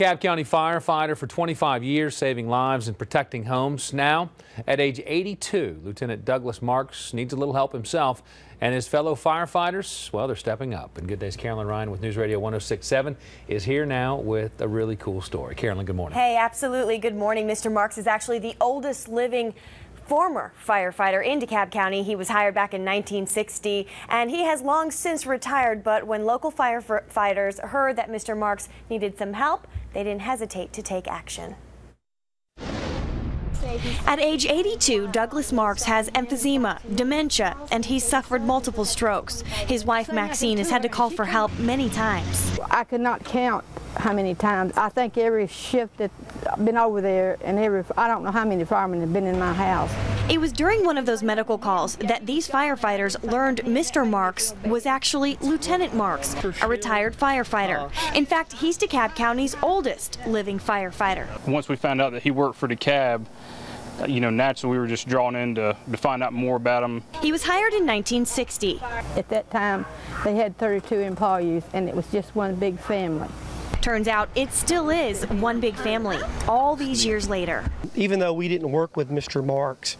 DeKalb County firefighter for 25 years, saving lives and protecting homes. Now, at age 82, Lieutenant Douglas Marks needs a little help himself, and his fellow firefighters, well, they're stepping up. And Good Day's Carolyn Ryan with News Radio 106.7 is here now with a really cool story. Carolyn, good morning. Hey, absolutely. Good morning. Mr. Marks is actually the oldest living former firefighter in DeKalb County. He was hired back in 1960, and he has long since retired. But when local firefighters heard that Mr. Marks needed some help, they didn't hesitate to take action. At age 82, Douglas Marks has emphysema, dementia, and he's suffered multiple strokes. His wife, Maxine, has had to call for help many times. I could not count how many times. I think every shift that I've been over there, and I don't know how many firemen have been in my house. It was during one of those medical calls that these firefighters learned Mr. Marks was actually Lieutenant Marks, a retired firefighter. In fact, he's DeKalb County's oldest living firefighter. Once we found out that he worked for DeKalb, naturally we were just drawn in to find out more about him. He was hired in 1960. At that time, they had 32 employees, and it was just one big family. Turns out it still is one big family, all these years later. Even though we didn't work with Mr. Marks,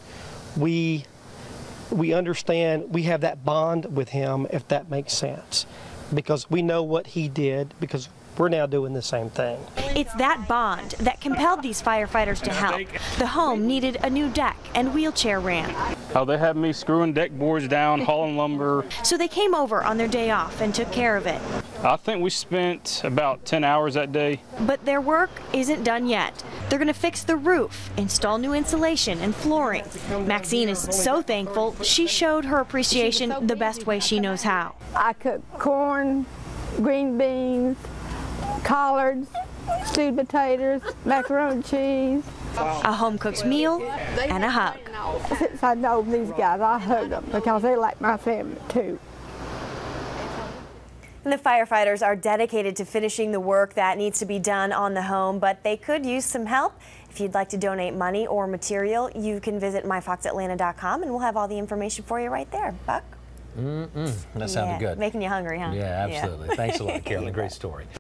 we understand, we have that bond with him, if that makes sense, because we know what he did, because we're now doing the same thing. It's that bond that compelled these firefighters to help. The home needed a new deck and wheelchair ramp. Oh, they had me screwing deck boards down, hauling lumber. So they came over on their day off and took care of it. I think we spent about 10 hours that day. But their work isn't done yet. They're going to fix the roof, install new insulation and flooring. Maxine is so thankful she showed her appreciation the best way she knows how. I cook corn, green beans, collards, stewed potatoes, macaroni and cheese. A home-cooked meal and a hug. Since I know these guys, I hug them because they like my family too. And the firefighters are dedicated to finishing the work that needs to be done on the home, but they could use some help. If you'd like to donate money or material, you can visit myfoxatlanta.com, and we'll have all the information for you right there. Buck? That sounded good. Making you hungry, huh? Yeah, absolutely. Thanks a lot, Carolyn. Great story.